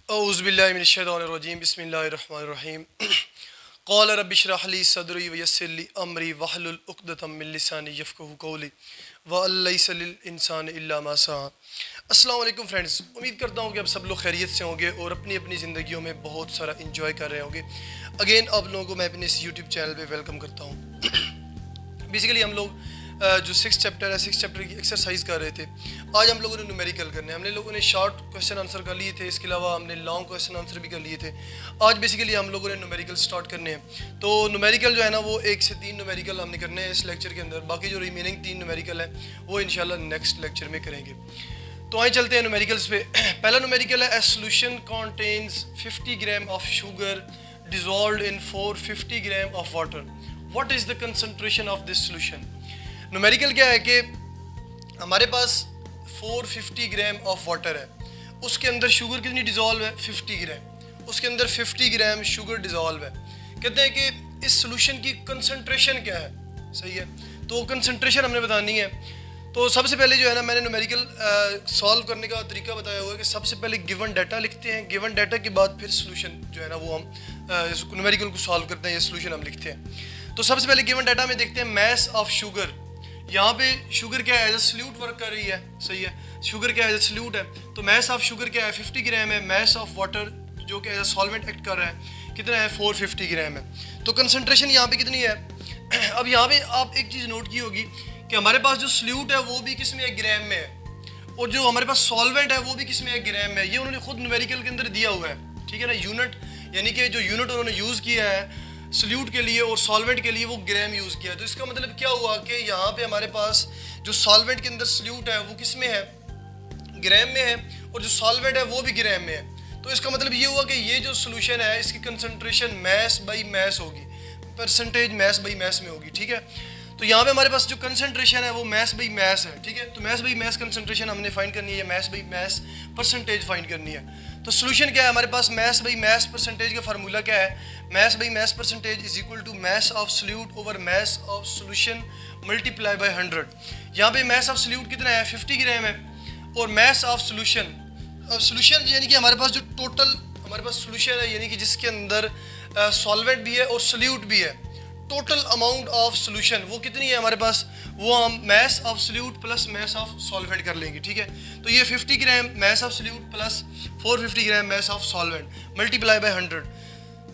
औज़ुबिल्लाहिमिनश्शैतानिर्रजीम बिस्मिल्लाहिर्रहमानिर्रहीम क़ाल रब्बि इश्रह ली सदरी वयस्सिर ली अमरी वहलुल उक़दतम मिन लिसानी यफ़क़हू क़ौली वलैसा लिल इंसानि इल्ला मा सअ। अस्सलाम वालेकुम फ्रेंड्स, उम्मीद करता हूँ कि आप सब लोग खैरियत से होंगे और अपनी अपनी ज़िंदगियों में बहुत सारा इंजॉय कर रहे होंगे। अगेन आप लोगों को मैं अपने इस यूट्यूब चैनल पे वेलकम करता हूँ। बेसिकली हम लोग जो सिक्स चैप्टर है, सिक्स चैप्टर की एक्सरसाइज कर रहे थे। आज हम लोगों ने न्यूमेरिकल करने, हमने लोगों ने शॉर्ट क्वेश्चन आंसर कर लिए थे, इसके अलावा हमने लॉन्ग क्वेश्चन आंसर भी कर लिए थे। आज बेसिकली हम लोगों ने न्यूमेरिकल स्टार्ट करने हैं। तो न्यूमेरिकल जो है ना वो 1 से 3 न्यूमेरिकल हमने करने हैं इस लेक्चर के अंदर। बाकी जो रिमेनिंग 3 न्यूमेरिकल है वो इंशाल्लाह नेक्स्ट लेक्चर में करेंगे। तो आए चलते हैं न्यूमेरिकल्स पे। पहला न्यूमेरिकल है, ए solution contains 50 gram of sugar dissolved in 450 gram of water, what is the concentration of this solution. Numerical क्या है कि हमारे पास 450 ग्राम ऑफ वाटर है, उसके अंदर शुगर कितनी डिज़ोल्व है, 50 ग्राम। उसके अंदर 50 ग्राम शुगर डिज़ोल्व है। कहते हैं कि इस सॉल्यूशन की कंसंट्रेशन क्या है। सही है, तो कंसंट्रेशन हमने बतानी है। तो सबसे पहले जो है ना मैंने न्यूमेरिकल सॉल्व करने का तरीका बताया हुआ है कि सबसे पहले गिवन डाटा लिखते हैं, गिवन डाटा के बाद फिर सॉल्यूशन जो है ना वो हम न्यूमेरिकल को सॉल्व करते हैं या सॉल्यूशन हम लिखते हैं। तो सबसे पहले गिवन डाटा में देखते हैं मैस ऑफ शुगर। यहाँ पे शुगर क्या है, एज ए सल्यूट वर्क कर रही है। सही है, शुगर क्या है, एज ए सल्यूट है। तो मैस ऑफ शुगर क्या है, 50 ग्राम है। मैस ऑफ वाटर जो कि एज ए सॉल्वेंट एक्ट कर रहा है कितना है, 450 ग्राम है। तो कंसंट्रेशन यहाँ पे कितनी है। अब यहाँ पे आप एक चीज़ नोट की होगी कि हमारे पास जो सल्यूट है वो भी किस में है, ग्राम में है, और जो हमारे पास सॉल्वेंट है वो भी किस में है, ग्राम में है। ये उन्होंने खुद न्यूमेरिकल के अंदर दिया हुआ है, ठीक है ना। यूनिट यानी कि जो यूनिट उन्होंने यूज़ किया है सल्यूट के लिए और सॉल्वेंट के लिए वो ग्राम यूज़ किया है। तो इसका मतलब क्या हुआ कि यहाँ पे हमारे पास जो सॉल्वेंट के अंदर सल्यूट है वो किस में है, ग्राम में है, और जो सॉल्वेंट है वो भी ग्राम में है। तो इसका मतलब ये हुआ कि ये जो सोल्यूशन है इसकी कंसंट्रेशन मैस बाई मैस होगी, परसेंटेज मैस बाई मैस में होगी, ठीक है। तो यहाँ पे हमारे पास जो कंसंट्रेशन है वो मैस बाई मैस है, ठीक है। तो मैस बाई मैस कंसंट्रेशन हमने फाइंड करनी है, mass by mass percentage find करनी है। तो सोल्यूशन क्या है हमारे पास, मैस बाई मैस परसेंटेज का फार्मूला क्या है, mass by mass percentage is equal to mass of solute over mass of solution multiply by 100। यहाँ पे मैस ऑफ सल्यूट कितना है, 50 ग्राम है, और मैस ऑफ सोल्यूशन, अब सोल्यूशन यानी कि हमारे पास जो टोटल हमारे पास सोल्यूशन है यानी कि जिसके अंदर सॉल्वेंट भी है और सल्यूट भी है, टोटल अमाउंट ऑफ सोल्यूशन वो कितनी है हमारे पास, वो हम mass of solute plus mass of solvent कर लेंगे, ठीक है। तो ये 50 gram mass of solute plus 450 gram mass of solvent multiply by 100।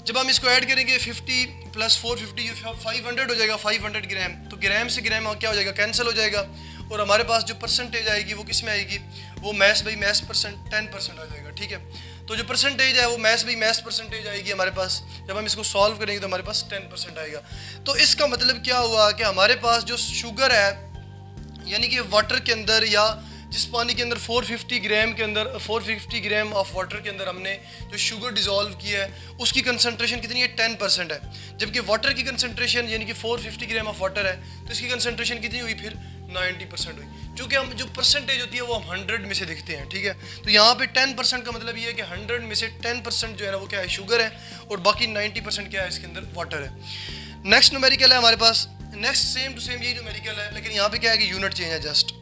जब हम इसको ऐड करेंगे 50 प्लस 450 500 हो जाएगा, 500 ग्राम। तो ग्राम से ग्राम क्या हो जाएगा, कैंसिल हो जाएगा, और हमारे पास जो परसेंटेज आएगी वो किस में आएगी, वो मैस बाई मैस परसेंट 10% आ जाएगा, ठीक है। तो जो परसेंटेज है वो मैस बाई मैस परसेंटेज आएगी हमारे पास। जब हम इसको सॉल्व करेंगे तो हमारे पास 10% आएगा। तो इसका मतलब क्या हुआ कि हमारे पास जो शुगर है यानी कि वाटर के अंदर या जिस पानी के अंदर 450 ग्राम के अंदर 450 ग्राम ऑफ वाटर के अंदर हमने जो शुगर डिज़ोल्व किया है उसकी कंसंट्रेशन कितनी है, 10% है। जबकि वाटर की कंसंट्रेशन यानी कि 450 ग्राम ऑफ वाटर है तो इसकी कंसंट्रेशन कितनी हुई, फिर 90% हुई। क्योंकि हम जो परसेंटेज होती है वो हम 100 में से देखते हैं, ठीक है। तो यहाँ पे 10% का मतलब ये है कि 100 में से 10% जो है ना वो क्या है, शुगर है, और बाकी 90% क्या है, इसके अंदर वाटर है। नेक्स्ट न्यूमेरिकल है हमारे पास, नेक्स्ट सेम टू सेम यही न्यूमेरिकल है, लेकिन यहाँ पे क्या है कि यूनिट चेंज है just.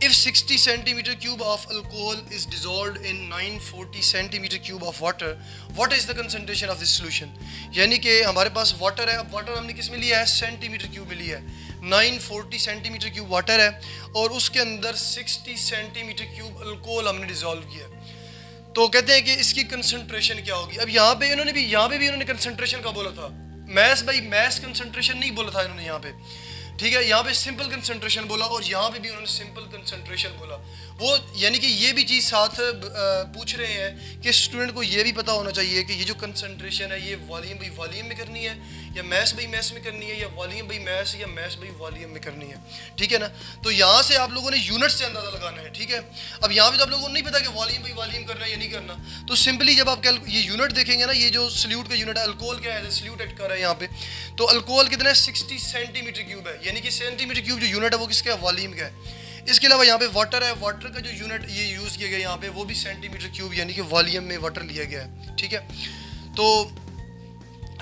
If 60 centimeter cube of alcohol is dissolved in 940 centimeter cube of water, what is the concentration of this solution? यानी कि हमारे पास वाटर है, अब वाटर हमने किस में लिया है, सेंटीमीटर क्यूब में लिया है। 940 सेंटीमीटर क्यूब वाटर है और उसके अंदर 60 सेंटीमीटर क्यूब अल्कोहल हमने डिजोल्व किया। तो कहते हैं कि इसकी कंसंट्रेशन क्या होगी। अब यहाँ पे इन्होंने कंसंट्रेशन का बोला था, मैस बाई मैस कंसंट्रेशन नहीं बोला था इन्होंने यहाँ पे, ठीक है। यहाँ पे सिंपल कंसंट्रेशन बोला और यहाँ पे भी उन्होंने सिंपल कंसंट्रेशन बोला। वो यानी कि ये भी चीज़ साथ पूछ रहे हैं कि स्टूडेंट को ये भी पता होना चाहिए कि ये जो कंसंट्रेशन है ये वॉल्यूम बाई वॉल्यूम में करनी है या मैस बाई मैस में करनी है या वॉल्यूम बाई मैस या मैस बाई वॉल्यूम में करनी है, ठीक है ना। तो यहाँ से आप लोगों ने यूनिट से अंदाज़ा लगाना है, ठीक है। अब यहाँ पे तो आप लोगों को नहीं पता कि वॉल्यूम बाई वॉल्यूम करना है या नहीं करना। तो सिंपली जब आप ये यूनिट देखेंगे ना, ये जो सल्यूट का यूनिट है, अल्कोहल क्या है, सल्यूट एक्ट कर रहा है यहाँ पे, तो अल्कोहल कितना है, 60 सेंटीमीटर क्यूब है, यानी कि सेंटीमीटर क्यूब जो यूनिट है वो किसका है, वॉल्यूम का है। इसके अलावा यहाँ पे वाटर है, वाटर का जो यूनिट ये यूज़ किया गया यहाँ पे वो भी सेंटीमीटर क्यूब यानी कि वॉल्यूम में वाटर लिया गया है, ठीक है। तो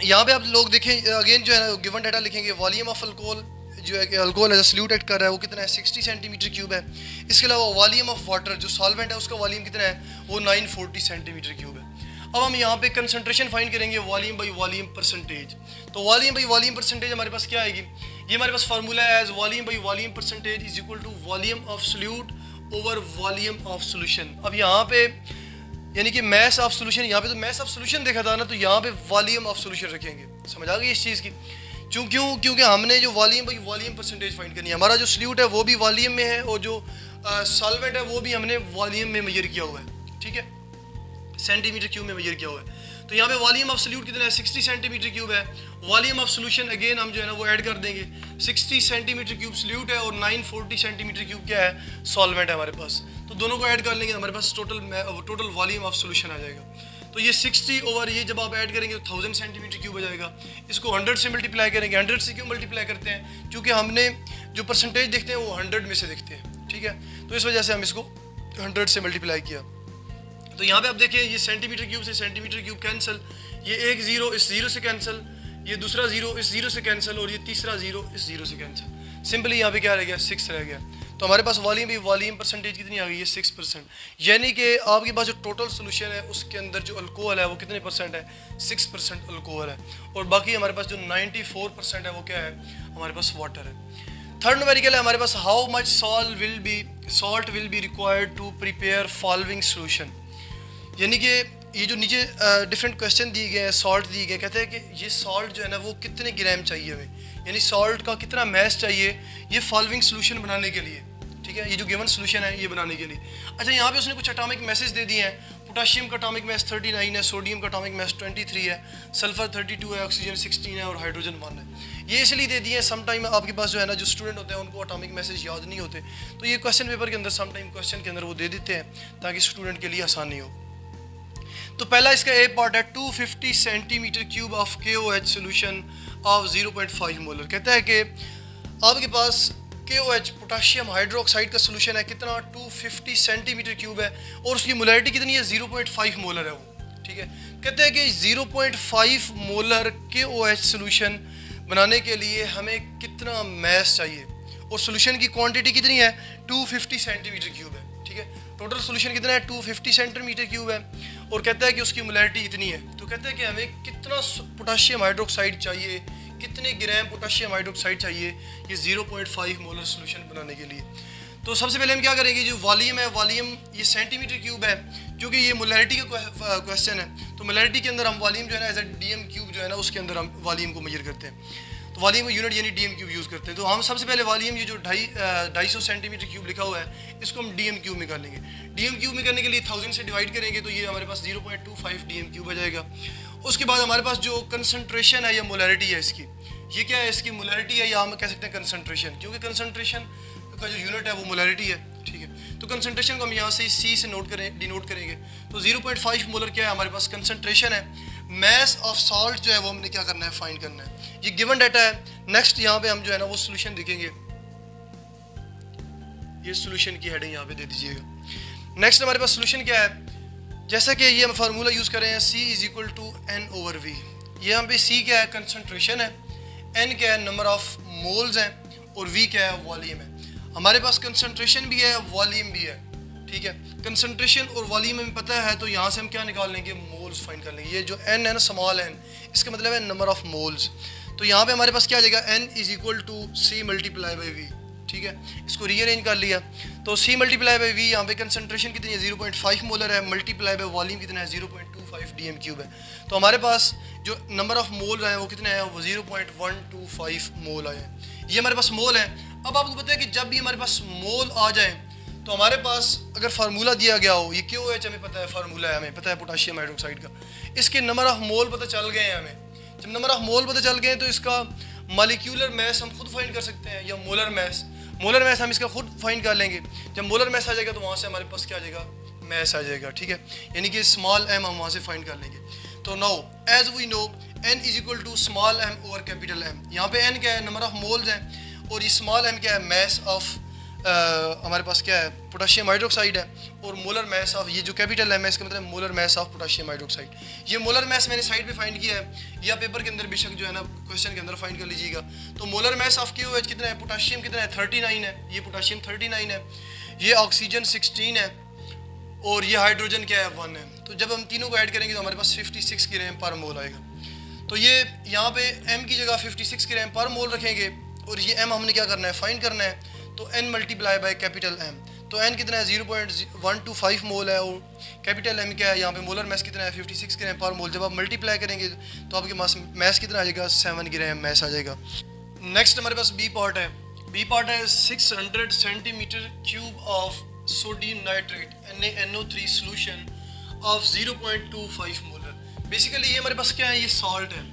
यहाँ पे आप लोग देखें अगेन जो है ना गिवन डाटा लिखेंगे, वॉल्यूम ऑफ अल्कोहल जो है कि alcohol as a solute act कर रहा है वो कितना है 60 सेंटीमीटर क्यूब है। इसके अलावा वॉल्यूम ऑफ वाटर जो सॉल्वेंट है उसका वॉल्यूम कितना है वो 940 सेंटीमीटर क्यूब है। अब हम यहाँ पे कंसंट्रेशन फाइंड करेंगे वॉल्यूम बाई वॉल्यूम परसेंटेज। तो वॉल्यूम बाई वॉल्यूम परसेंटेज हमारे पास क्या आएगी, ये हमारे पास फार्मूला है as volume by volume percentage is equal to volume of solute over volume of solution. अब यहाँ पे यानी कि मैस ऑफ सोल्यूशन, यहाँ पे तो मैस ऑफ सोल्यूशन देखा था ना, तो यहाँ पे वॉल्यूम ऑफ सोल्यूशन रखेंगे। समझ आ गई इस चीज़ की? क्योंकि हमने जो volume by volume percentage find करनी है, हमारा जो सल्यूट है वो भी वॉल्यूम में है और जो सॉल्वेंट है वो भी हमने वॉल्यूम में मेजर किया हुआ है, ठीक है, सेंटीमीटर क्यूब में मेजर किया हुआ है। तो यहाँ पे वॉल्यूम ऑफ सल्यूट कितना है 60 सेंटीमीटर क्यूब है। वॉल्यूम ऑफ सोल्यूशन अगेन हम जो है ना वो ऐड कर देंगे, 60 सेंटीमीटर क्यूब सल्यूट है और 940 सेंटीमीटर क्यूब क्या है सॉल्वेंट है हमारे पास। तो दोनों को ऐड कर लेंगे, हमारे पास टोटल वॉल्यूम ऑफ सोल्यूशन आ जाएगा। तो ये 60 ओवर ये जब आप ऐड करेंगे तो 1000 सेंटीमीटर क्यूब हो जाएगा। इसको 100 से मल्टीप्लाई करेंगे। 100 से क्यों मल्टीप्लाई करते हैं, क्योंकि हमने जो परसेंटेज देखते हैं वो 100 में से देखते हैं, ठीक है, तो इस वजह से हम इसको 100 से मल्टीप्लाई किया। तो यहाँ पे आप देखें ये सेंटीमीटर क्यूब से सेंटीमीटर क्यूब कैंसिल, ये एक जीरो इस जीरो से कैंसिल, ये दूसरा जीरो इस जीरो से कैंसिल और ये तीसरा जीरो इस जीरो से कैंसिल। सिंपली यहाँ पे क्या रह गया 6 रह गया। तो हमारे पास वॉल्यूम परसेंटेज कितनी आ गई है 6%। यानी कि आपके पास जो टोटल सोल्यूशन है उसके अंदर जो अल्कोहल है वो कितने परसेंट है 6% अल्कोहल है और बाकी हमारे पास जो 94% है वो क्या है हमारे पास वाटर है। थर्ड न्यूमेरिकल है हमारे पास how much salt will be required to prepare following solution. यानी कि ये जो नीचे डिफरेंट क्वेश्चन दिए गए हैं, सॉल्ट दिए गए, कहते हैं कि ये सॉल्ट जो है ना वो कितने ग्राम चाहिए हमें, यानी सॉल्ट का कितना मैस चाहिए ये फॉलोइंग सोल्यूशन बनाने के लिए, ठीक है, ये जो गिवन सोल्यूशन है ये बनाने के लिए। अच्छा यहाँ पे उसने कुछ एटॉमिक मैसेज दे दिए हैं, पोटाशियम का एटॉमिक मैस 39 है, सोडियम का एटॉमिक मैस 23 है, सल्फर 32 है, ऑक्सीजन 16 है और हाइड्रोजन 1 है। ये इसलिए दे दिए हैं, सम टाइम आपके पास जो है ना जो स्टूडेंट होते हैं उनको एटॉमिक मैसेज याद नहीं होते, तो ये क्वेश्चन पेपर के अंदर सम टाइम क्वेश्चन के अंदर वो दे देते हैं ताकि स्टूडेंट के लिए आसानी हो। तो पहला इसका ए पार्ट है 250 centimetre cube of KOH solution of 0.5 molar. कहता है कि आपके पास KOH पोटाशियम हाइड्रोक्साइड का सोल्यूशन है कितना 250 सेंटीमीटर क्यूब है और उसकी मोलैरिटी कितनी है 0.5 मोलर है वो, ठीक है। कहते हैं कि 0.5 मोलर KOH सोल्यूशन बनाने के लिए हमें कितना मैस चाहिए और सोल्यूशन की क्वांटिटी कितनी है 250 सेंटीमीटर क्यूब है, ठीक है। टोटल सोल्यूशन कितना है 250 सेंटीमीटर क्यूब है और कहता है कि उसकी मोलैरिटी इतनी है। तो कहता है कि हमें कितना पोटाशियम हाइड्रोक्साइड चाहिए, कितने ग्राम पोटाशियम हाइड्रोक्साइड चाहिए ये 0.5 मोलर सोल्यूशन बनाने के लिए। तो सबसे पहले हम क्या करेंगे, जो वॉल्यूम है वॉल्यूम ये सेंटीमीटर क्यूब है क्योंकि ये मोलैरिटी का क्वेश्चन है, तो मोलैरिटी के अंदर हम वॉल्यूम जो है ना एज ए DM क्यूब जो है ना उसके अंदर हम वॉल्यूम को मेजर करते हैं, तो वॉल्यूम का यूनिट यानी DM क्यूब यूज़ करते हैं। तो हम सबसे पहले वॉल्यूम ये जो 250 सेंटीमीटर क्यूब लिखा हुआ है इसको हम DM क्यूब में कर लेंगे। DM क्यूब में करने के लिए 1000 से डिवाइड करेंगे तो ये हमारे पास 0.25 DM क्यूब आ जाएगा। उसके बाद हमारे पास जो कंसनट्रेशन है या मोलैरिटी है इसकी, ये क्या है इसकी मोलैरिटी है या हम कह सकते हैं कंसनट्रेशन, क्योंकि कंसनट्रेशन का जो यूनिट है वो मोलैरिटी है, ठीक है। तो कंसनट्रेशन को हम यहाँ से C से डिनोट करेंगे। तो 0.5 मोलर क्या है हमारे पास कंसनट्रेशन है। मैस ऑफ सॉल्ट जो है वो हमने क्या करना है फाइंड करना है, ये गिवन डाटा है। नेक्स्ट यहाँ पे हम जो है ना वो सोल्यूशन देखेंगे, ये सोल्यूशन की हेडिंग यहाँ पे दे दीजिएगा। नेक्स्ट हमारे पास सोल्यूशन क्या है, जैसा कि ये हम फार्मूला यूज़ कर रहे हैं C = N/V। ये यहाँ पे C क्या है कंसनट्रेशन है, N क्या है नंबर ऑफ मोल्स हैं और V क्या है वॉल्यूम है। हमारे पास कंसनट्रेशन भी है वॉल्यूम भी है, ठीक है। कंसंट्रेशन और वॉल्यूम में पता है तो यहाँ से हम क्या निकाल लेंगे मोल्स फाइंड कर लेंगे। ये जो n है ना स्मॉल n इसका मतलब है नंबर ऑफ मोल्स। तो यहाँ पे हमारे पास क्या आ जाएगा n = C × V, ठीक है। इसको रीअरेंज कर लिया तो C × V यहाँ पे कंसंट्रेशन कितनी है 0.5 मोलर है, मल्टीप्लाई बाय वॉल्यूम कितना है 0.25 DM क्यूब है। तो हमारे पास जो नंबर ऑफ मोल आए वो कितने हैं वो 0.125 मोल आए हैं, ये हमारे पास मोल है। अब आपको पता है कि जब भी हमारे पास मोल आ जाए तो हमारे पास अगर फार्मूला दिया गया हो, ये KOH हमें पता है फार्मूला है, हमें पता है पोटाशियम हाइड्रोक्साइड का, इसके नंबर ऑफ मोल पता चल गए हैं हमें। जब नंबर ऑफ मोल पता चल गए तो इसका मॉलिक्यूलर मैस हम खुद फाइंड कर सकते हैं या मोलर मैस हम इसका खुद फाइंड कर लेंगे। जब मोलर मैस आ जाएगा तो वहाँ से हमारे पास क्या आ जाएगा मैस आ जाएगा, ठीक है, यानी कि स्मॉल m हम वहाँ से फाइंड कर लेंगे। तो now as we know n = small m/कैपिटल M। यहाँ पे n क्या है नंबर ऑफ मोल्स हैं और ये स्मॉल m क्या है मैस ऑफ हमारे पास क्या है, पोटाशियम हाइड्रोक्साइड है, और मोलर मैस ऑफ, ये जो कैपिटल एम है इसका मतलब molar mass of potassium hydroxide. ये मोलर मैस मैंने साइड पे फाइंड किया है, या पेपर के अंदर बेशक जो है ना क्वेश्चन के अंदर फाइंड कर लीजिएगा। तो मोलर मैस ऑफ KOH कितना है, पोटाशियम कितना है 39 है, ये पोटाशियम 39 है, ये ऑक्सीजन 16 है, और ये हाइड्रोजन क्या है 1 है। तो जब हम तीनों को ऐड करेंगे तो हमारे पास 56 ग्राम पर मोल आएगा। तो ये यहाँ पे m की जगह 56 ग्राम पर मोल रखेंगे, और ये m हमने क्या करना है, फाइंड करना है। तो n multiply by capital M, तो n कितना है 0.125 मोल है, और कैपिटल M क्या है, यहाँ पे मोलर मैस कितना है 56 ग्राम पर मोल। जब आप मल्टीप्लाई करेंगे तो आपके पास मैस कितना आ जाएगा, 7 ग्राम मैस आ जाएगा। नेक्स्ट हमारे पास बी पार्ट है। बी पार्ट है 600 centimetre cube of sodium nitrate NaNO3 solution of 0.25 molar. Basically ये हमारे पास क्या है, ये सॉल्ट है,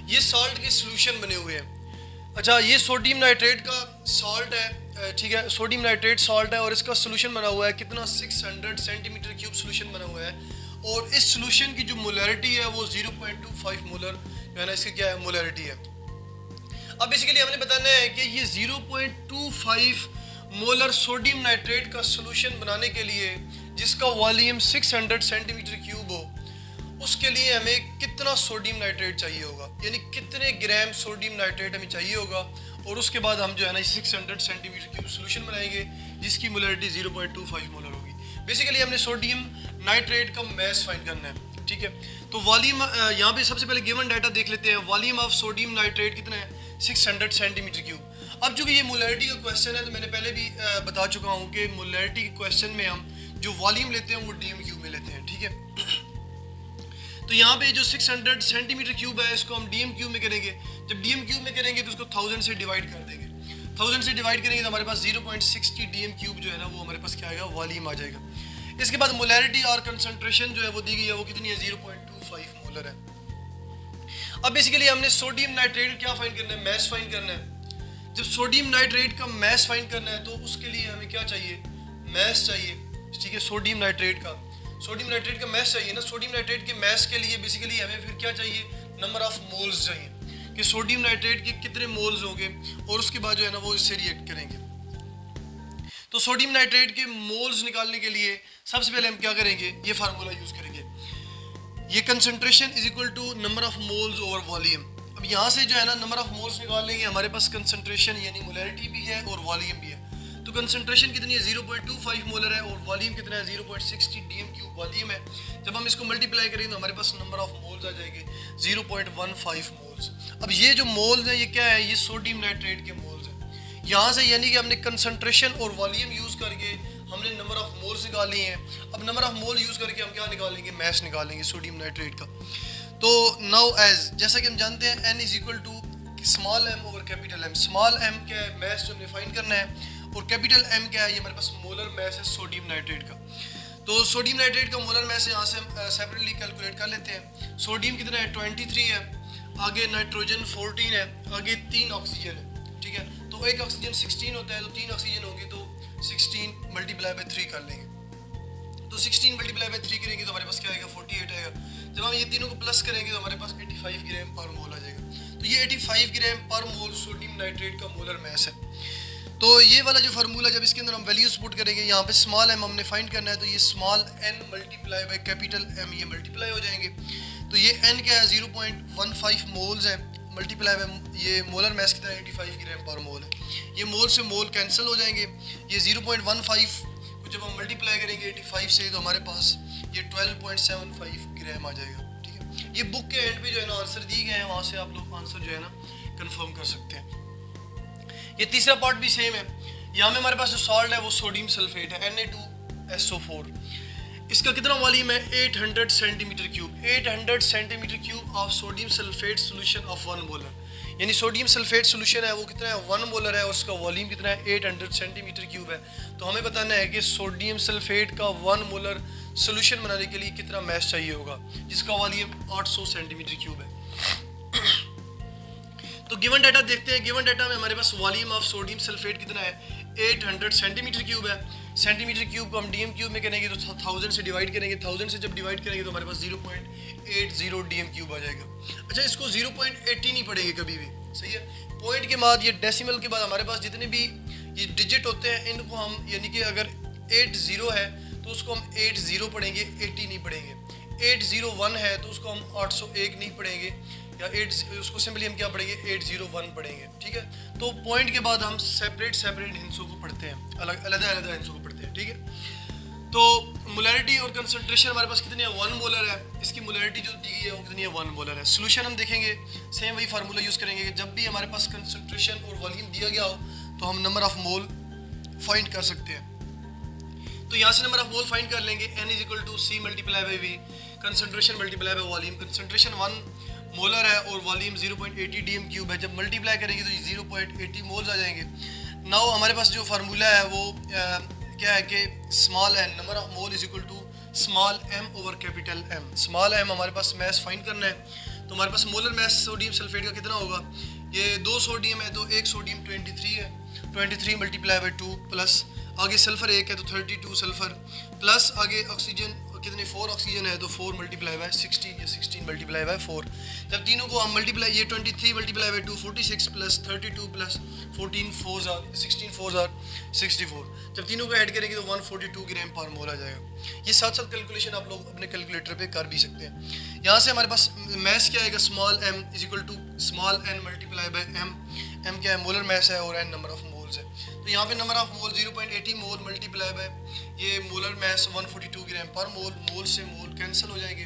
ये सॉल्ट के सोल्यूशन बने हुए हैं। अच्छा, ये सोडियम नाइट्रेट का सॉल्ट है, ठीक है, सोडियम नाइट्रेट सॉल्ट है, और इसका सोल्यूशन बना हुआ है कितना, 600 सेंटीमीटर क्यूब सोल्यूशन बना हुआ है, और इस सोल्यूशन की जो मोलरिटी है वो 0.25 मोलर जो है ना, इसकी क्या है, मोलरिटी है। अब बेसिकली हमने बताना है कि ये 0.25 मोलर सोडियम नाइट्रेट का सोल्यूशन बनाने के लिए, जिसका वॉल्यूम 600 सेंटीमीटर क्यूब हो, उसके लिए हमें कितना सोडियम नाइट्रेट चाहिए होगा, यानी कितने ग्राम सोडियम नाइट्रेट हमें चाहिए होगा, और उसके बाद हम जो है ना 600 सेंटीमीटर क्यूब सोल्यूशन बनाएंगे जिसकी मोलरिटी 0.25 मोलर होगी। बेसिकली हमने सोडियम नाइट्रेट का मैस फाइंड करना है, ठीक है। तो वॉल्यूम यहाँ पे सबसे पहले गिवन डाटा देख लेते हैं। वॉल्यूम ऑफ सोडियम नाइट्रेट कितना है, 600 सेंटीमीटर क्यूब। अब चूंकि ये मोलरिटी का क्वेश्चन है, तो मैंने पहले भी बता चुका हूँ कि मोलरिटी के क्वेश्चन में हम जो वॉल्यूम लेते हैं वो DM क्यूब में लेते हैं, ठीक है। तो यहाँ पे जो 600 सेंटीमीटर क्यूब है इसको हम DM क्यूब में करेंगे। जब DM क्यूब में करेंगे तो उसको 1000 से डिवाइड कर देंगे। 1000 से डिवाइड करेंगे तो हमारे पास 0.60 DM क्यूब जो है ना वो हमारे पास क्या आएगा, वॉल्यूम आ जाएगा। इसके बाद मोलरिटी और कंसंट्रेशन जो है वो दी गई है, वो कितनी है, 0.25 मोलर है। अब बेसिकली हमने सोडियम नाइट्रेट क्या फाइंड करना है, मैस फाइंड करना है। जब सोडियम नाइट्रेट का मैस फाइंड करना है तो उसके लिए हमें क्या चाहिए, मैस चाहिए, ठीक है। सोडियम नाइट्रेट का मैस चाहिए ना। सोडियम नाइट्रेट के मैस के लिए बेसिकली हमें फिर क्या चाहिए, नंबर ऑफ मोल्स चाहिए, कि सोडियम नाइट्रेट के कितने मोल्स होंगे, और उसके बाद जो है ना वो इससे रिएक्ट करेंगे। तो सोडियम नाइट्रेट के मोल्स निकालने के लिए सबसे पहले हम क्या करेंगे, ये फार्मूला यूज करेंगे, ये concentration is equal to number of moles over volume. अब यहाँ से जो है ना नंबर ऑफ मोल्स निकाल लेंगे, हमारे पास कंसंट्रेशन यानी मोलरिटी भी है और वॉल्यूम भी है। तो कंसंट्रेशन कितनी है, 0.25 मोलर है, और वॉल्यूम कितना है, 0.60 DM क्यूब वॉल्यूम है। जब हम इसको मल्टीप्लाई करेंगे तो हमारे पास नंबर ऑफ मोल्स आ जाएंगे 0.15 मोल्स। अब ये जो मोल्स हैं ये क्या है, ये सोडियम नाइट्रेट के मोल्स हैं। यहाँ से यानी कि हमने कंसंट्रेशन और वॉल्यूम यूज़ करके हमने नंबर ऑफ मोल्स निकाल लिए हैं। अब नंबर ऑफ मोल यूज़ करके हम क्या निकालेंगे, मैस निकालेंगे सोडियम नाइट्रेट का। तो नाउ एज जैसा कि हम जानते हैं n is equal to small m over capital M। Small m क्या है, मैस जो हमने फाइंड करना है, और कैपिटल M क्या है, ये हमारे पास मोलर मैस है सोडियम नाइट्रेट का। तो सोडियम नाइट्रेट का मोलर मैस यहाँ से हम सेपरेटली कैलकुलेट कर लेते हैं। सोडियम कितना है, 23 है, आगे नाइट्रोजन 14 है, आगे 3 ऑक्सीजन है, ठीक है। तो एक ऑक्सीजन 16 होता है, तो 3 ऑक्सीजन होंगे, तो 16 मल्टीप्लाई बाय 3 कर लेंगे। तो 16 मल्टीप्लाई बाय 3 करेंगे तो हमारे पास क्या आएगा, 48 आएगा। जब हम ये तीनों को प्लस करेंगे तो हमारे पास 85 ग्राम पर मोल आ जाएगा। तो ये 85 ग्राम पर मोल सोडियम नाइट्रेट का मोलर मैस है। तो ये वाला जो फार्मूला, जब इसके अंदर हम वैल्यूज पुट करेंगे, यहाँ पे स्मॉल m हमने फाइंड करना है, तो ये small n multiply by capital M ये मल्टीप्लाई हो जाएंगे। तो ये n क्या है, 0.15 मोल्स है, मल्टीप्लाई बाय ये मोलर मैस कितना है, 85 ग्राम पर मोल है। ये मोल से मोल कैंसिल हो जाएंगे। ये 0.15 को जब हम मल्टीप्लाई करेंगे 85 से तो हमारे पास ये 12.75 ग्राम आ जाएगा, ठीक है। ये बुक के एंड पे जो है ना आंसर दिए गए हैं, वहाँ से आप लोग आंसर जो है ना कन्फर्म कर सकते हैं। ये तीसरा पार्ट भी सेम है। यहाँ में हमारे पास जो सॉल्ट है वो सोडियम सल्फेट है, Na2SO4। इसका कितना वॉल्यूम है, 800 centimetre cube. 800 centimetre cube of sodium sulphate solution of 1 molar, यानी सोडियम सल्फेट सोल्यूशन है वो कितना है, 1 मोलर है, और उसका वॉल्यूम कितना है, 800 सेंटीमीटर क्यूब है। तो हमें बताना है कि सोडियम सल्फेट का 1 मोलर सोल्यूशन बनाने के लिए कितना मैस चाहिए होगा, जिसका वॉल्यूम 800 सेंटीमीटर क्यूब है। तो गिवन डाटा देखते हैं। गिवन डाटा में हमारे पास वॉल्यूम ऑफ सोडियम सल्फेट कितना है, 800 सेंटीमीटर क्यूब है। सेंटीमीटर क्यूब को हम DM क्यूब में करेंगे तो 1000 से डिवाइड करेंगे। 1000 से जब डिवाइड करेंगे तो हमारे पास 0.80 DM क्यूब आ जाएगा। अच्छा, इसको 0.80 नहीं पढ़ेंगे कभी भी, सही है। पॉइंट के बाद ये डेसिमल के बाद हमारे पास जितने भी ये डिजिट होते हैं, इनको हम यानी कि अगर 80 है तो उसको हम 80 पढ़ेंगे, 80 नहीं पढ़ेंगे। 801 है तो उसको हम 801 नहीं पढ़ेंगे, या 8 उसको सिंपली हम क्या पढ़ेंगे, 801 पढ़ेंगे। ठीक है, तो पॉइंट के बाद हम सेपरेट हिंसों को पढ़ते हैं, अलग अलग हिंसों को पढ़ते हैं। ठीक है, तो मोलैरिटी और कंसंट्रेशन हमारे पास कितनी है, 1 मोलर है। इसकी मोलैरिटी जो दी गई है वो कितनी है, 1 मोलर है। सोल्यूशन हम देखेंगे, सेम वही फार्मूला यूज़ करेंगे कि जब भी हमारे पास कंसंट्रेशन और वॉल्यूम दिया गया हो तो हम नंबर ऑफ मोल फाइंड कर सकते हैं। तो यहाँ से नंबर ऑफ मोल फाइंड कर लेंगे, n is equal to C multiply by V, concentration multiply by volume. Concentration 1 molar है और वॉल्यूम 0.80 डीएम क्यूब है। जब मल्टीप्लाई करेंगे तो 0.80 मोल्स आ जाएंगे। नाउ हमारे पास जो फार्मूला है वो क्या है कि small n number of mole is equal to small m over capital M। Small m हमारे पास मैस फाइंड करना है, तो हमारे पास मोलर मैस सोडियम सल्फेट का कितना होगा, ये 2 सोडियम है तो 1 सोडियम 23 है, 23 मल्टीप्लाई बाई 2 प्लस आगे सल्फर 1 है तो 32 सल्फर प्लस आगे ऑक्सीजन कितने 4 ऑक्सीजन है तो 4 मल्टीप्लाई बाय 16 या 16 मल्टीप्लाई बाय 4। जब तीनों को हम मल्टीप्लाई, ये 23 मल्टीप्लाई बाय 2 46 प्लस 32 प्लस 14 4 16 4 64। जब तीनों को ऐड करेंगे तो 142 ग्राम पर मोल आ जाएगा। ये साथ साथ कैलकुलेशन आप लोग अपने कैलकुलेटर पे कर भी सकते हैं। यहाँ से हमारे पास मैस क्या आएगा, small m is equal to small n multiply by m। m क्या है, मोलर मैस है और n नंबर ऑफ मोल्स है। तो यहाँ पे number of mole 0.80 mole multiply by ये मोलर मैस 142 ग्राम पर मोल, मोल से मोल कैंसिल हो जाएंगे।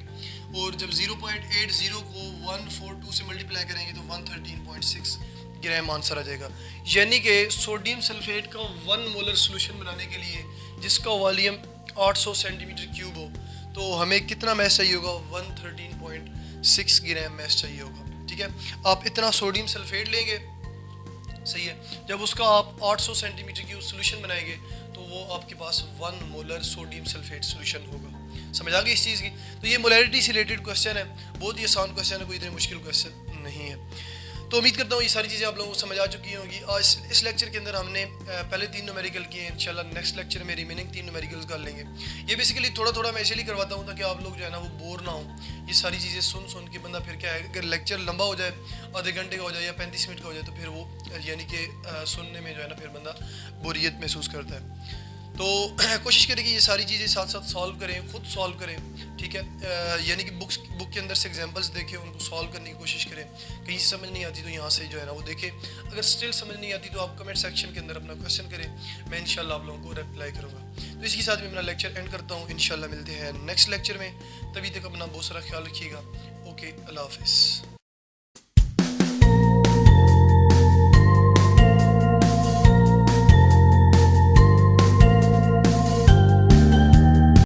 और जब 0.80 को 142 से मल्टीप्लाई करेंगे तो 113.6 ग्राम आंसर आ जाएगा। यानी कि सोडियम सल्फेट का 1 मोलर सोल्यूशन बनाने के लिए जिसका वॉल्यूम 800 सेंटीमीटर क्यूब हो तो हमें कितना मैस चाहिए होगा, 113.6 ग्राम मैस चाहिए होगा। ठीक है, आप इतना सोडियम सल्फेट लेंगे, सही है, जब उसका आप 800 सेंटीमीटर क्यूब सोल्यूशन बनाएंगे तो वो आपके पास 1 मोलर सोडियम सल्फेट सोल्यूशन होगा। समझ आ गई इस चीज़ की। तो ये मोलैरिटी से रिलेटेड क्वेश्चन है, बहुत ही आसान क्वेश्चन है, कोई इतने मुश्किल क्वेश्चन नहीं है। तो उम्मीद करता हूँ ये सारी चीज़ें आप लोगों को समझ आ चुकी होंगी। आज इस लेक्चर के अंदर हमने पहले 3 न्यूमेरिकल किए, इंशाल्लाह नेक्स्ट लेक्चर में रिमेनिंग 3 न्यूमेरिकल्स कर लेंगे। ये बेसिकली थोड़ा थोड़ा मैं इसलिए करवाता हूँ ताकि आप लोग जो है ना वो बोर ना हो। ये सारी चीज़ें सुन के बंदा फिर क्या है, अगर लेक्चर लंबा हो जाए, आधे घंटे का हो जाए या 35 मिनट का हो जाए तो फिर वो यानी कि सुनने में जो है ना फिर बंदा बोरियत महसूस करता है। तो कोशिश करें कि ये सारी चीज़ें साथ साथ सॉल्व करें, खुद सॉल्व करें। ठीक है, यानी कि बुक के अंदर से एग्जांपल्स देखें, उनको सॉल्व करने की कोशिश करें। कहीं से समझ नहीं आती तो यहाँ से जो है ना वो देखें। अगर स्टिल समझ नहीं आती तो आप कमेंट सेक्शन के अंदर अपना क्वेश्चन करें, मैं इंशाल्लाह आप लोगों को रिप्लाई करूँगा। तो इसके साथ मैं अपना लेक्चर एंड करता हूँ। इंशाल्लाह मिलते हैं नेक्स्ट लेक्चर में, तभी तक अपना बहुत सारा ख्याल रखिएगा। ओके, अल्लाह हाफिज़।